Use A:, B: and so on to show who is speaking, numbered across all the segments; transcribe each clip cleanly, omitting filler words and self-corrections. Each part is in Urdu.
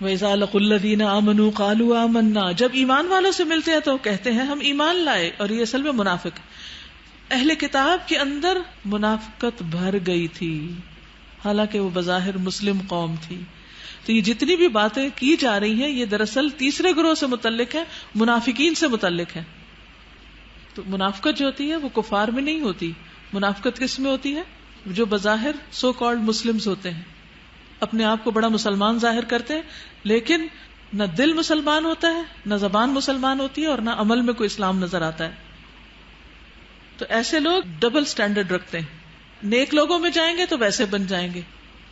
A: وَإِذَا لَقُوا الَّذِينَ آمَنُوا قَالُوا آمَنَّا، جب ایمان والوں سے ملتے ہیں تو کہتے ہیں ہم ایمان لائے. اور یہ اصل میں منافق. اہل کتاب کے اندر منافقت بھر گئی تھی، حالانکہ وہ بظاہر مسلم قوم تھی. تو یہ جتنی بھی باتیں کی جا رہی ہیں یہ دراصل تیسرے گروہ سے متعلق ہے، منافقین سے متعلق ہے. تو منافقت جو ہوتی ہے وہ کفار میں نہیں ہوتی. منافقت کس میں ہوتی ہے؟ جو بظاہر سو کالڈ مسلمز ہوتے ہیں، اپنے آپ کو بڑا مسلمان ظاہر کرتے ہیں، لیکن نہ دل مسلمان ہوتا ہے، نہ زبان مسلمان ہوتی ہے، اور نہ عمل میں کوئی اسلام نظر آتا ہے. تو ایسے لوگ ڈبل سٹینڈرڈ رکھتے ہیں. نیک لوگوں میں جائیں گے تو ویسے بن جائیں گے،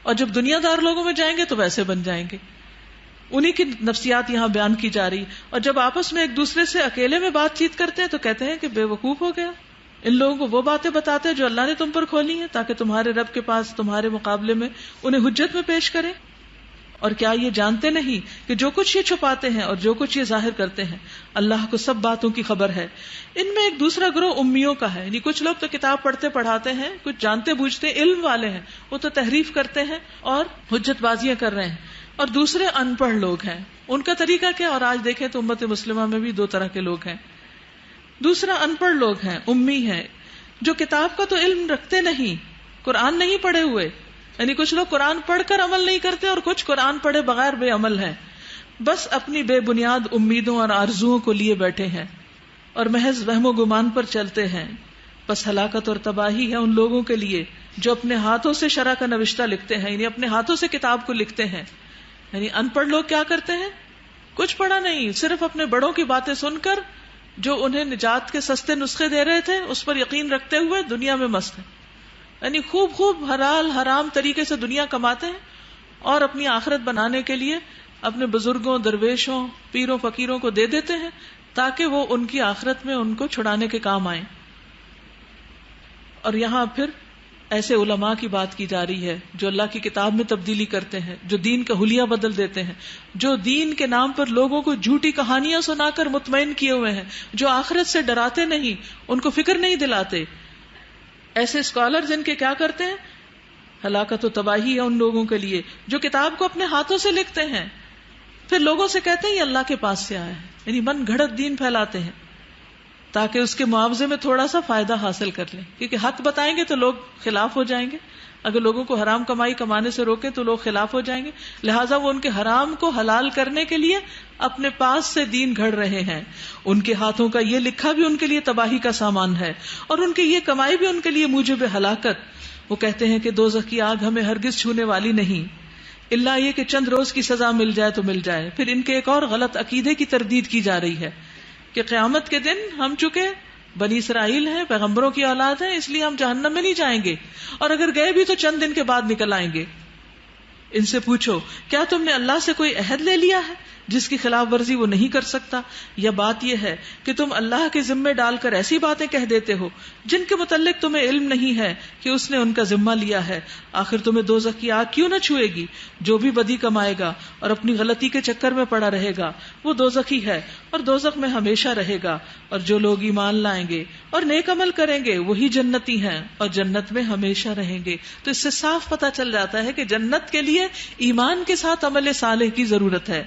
A: اور جب دنیا دار لوگوں میں جائیں گے تو ویسے بن جائیں گے. انہی کی نفسیات یہاں بیان کی جا رہی. اور جب آپس میں ایک دوسرے سے اکیلے میں بات چیت کرتے ہیں تو کہتے ہیں کہ بے وقوف ہو گیا. ان لوگوں کو وہ باتیں بتاتے ہیں جو اللہ نے تم پر کھولی ہیں تاکہ تمہارے رب کے پاس تمہارے مقابلے میں انہیں حجت میں پیش کریں. اور کیا یہ جانتے نہیں کہ جو کچھ یہ چھپاتے ہیں اور جو کچھ یہ ظاہر کرتے ہیں اللہ کو سب باتوں کی خبر ہے. ان میں ایک دوسرا گروہ امیوں کا ہے، یعنی کچھ لوگ تو کتاب پڑھتے پڑھاتے ہیں، کچھ جانتے بوجھتے علم والے ہیں، وہ تو تحریف کرتے ہیں اور حجت بازیاں کر رہے ہیں. اور دوسرے ان پڑھ لوگ ہیں. ان کا طریقہ کیا؟ اور آج دیکھیں تو امت مسلمہ میں بھی دو طرح کے لوگ ہیں. دوسرا ان پڑھ لوگ ہیں، امی ہیں، جو کتاب کا تو علم رکھتے نہیں، قرآن نہیں پڑھے ہوئے. یعنی کچھ لوگ قرآن پڑھ کر عمل نہیں کرتے اور کچھ قرآن پڑھے بغیر بے عمل ہیں. بس اپنی بے بنیاد امیدوں اور آرزوؤں کو لیے بیٹھے ہیں اور محض وہم و گمان پر چلتے ہیں. بس ہلاکت اور تباہی ہے ان لوگوں کے لیے جو اپنے ہاتھوں سے شرع کا نوشتہ لکھتے ہیں، یعنی اپنے ہاتھوں سے کتاب کو لکھتے ہیں. یعنی ان پڑھ لوگ کیا کرتے ہیں؟ کچھ پڑھا نہیں، صرف اپنے بڑوں کی باتیں سن کر جو انہیں نجات کے سستے نسخے دے رہے تھے اس پر یقین رکھتے ہوئے دنیا میں مست ہیں. یعنی خوب حلال حرام طریقے سے دنیا کماتے ہیں اور اپنی آخرت بنانے کے لیے اپنے بزرگوں، درویشوں، پیروں، فقیروں کو دے دیتے ہیں تاکہ وہ ان کی آخرت میں ان کو چھڑانے کے کام آئیں. اور یہاں پھر ایسے علماء کی بات کی جا رہی ہے جو اللہ کی کتاب میں تبدیلی کرتے ہیں، جو دین کا حلیہ بدل دیتے ہیں، جو دین کے نام پر لوگوں کو جھوٹی کہانیاں سنا کر مطمئن کیے ہوئے ہیں، جو آخرت سے ڈراتے نہیں، ان کو فکر نہیں دلاتے. ایسے اسکالر جن کے کیا کرتے ہیں؟ ہلاکت و تباہی ہے ان لوگوں کے لیے جو کتاب کو اپنے ہاتھوں سے لکھتے ہیں، پھر لوگوں سے کہتے ہیں یہ اللہ کے پاس سے آیا ہے. یعنی من گھڑت دین پھیلاتے ہیں تاکہ اس کے معاوضے میں تھوڑا سا فائدہ حاصل کر لیں، کیونکہ حق بتائیں گے تو لوگ خلاف ہو جائیں گے. اگر لوگوں کو حرام کمائی کمانے سے روکیں تو لوگ خلاف ہو جائیں گے. لہٰذا وہ ان کے حرام کو حلال کرنے کے لیے اپنے پاس سے دین گھڑ رہے ہیں. ان کے ہاتھوں کا یہ لکھا بھی ان کے لیے تباہی کا سامان ہے اور ان کی یہ کمائی بھی ان کے لیے موجب ہلاکت. وہ کہتے ہیں کہ دوزخ کی آگ ہمیں ہرگز چھونے والی نہیں، الا یہ کہ چند روز کی سزا مل جائے تو مل جائے. پھر ان کے ایک اور غلط عقیدے کی تردید کی جا رہی ہے کہ قیامت کے دن ہم چکے بنی اسرائیل ہیں، پیغمبروں کی اولاد ہیں، اس لیے ہم جہنم میں نہیں جائیں گے، اور اگر گئے بھی تو چند دن کے بعد نکل آئیں گے. ان سے پوچھو کیا تم نے اللہ سے کوئی عہد لے لیا ہے جس کی خلاف ورزی وہ نہیں کر سکتا؟ یا بات یہ ہے کہ تم اللہ کے ذمے ڈال کر ایسی باتیں کہہ دیتے ہو جن کے متعلق تمہیں علم نہیں ہے کہ اس نے ان کا ذمہ لیا ہے. آخر تمہیں دوزخ کی آگ کیوں نہ چھوئے گی؟ جو بھی بدی کمائے گا اور اپنی غلطی کے چکر میں پڑا رہے گا وہ دوزخی ہے اور دوزخ میں ہمیشہ رہے گا. اور جو لوگ ایمان لائیں گے اور نیک عمل کریں گے وہی جنتی ہیں اور جنت میں ہمیشہ رہیں گے. تو اس سے صاف پتہ چل جاتا ہے کہ جنت کے لیے ایمان کے ساتھ عمل صالح کی ضرورت ہے.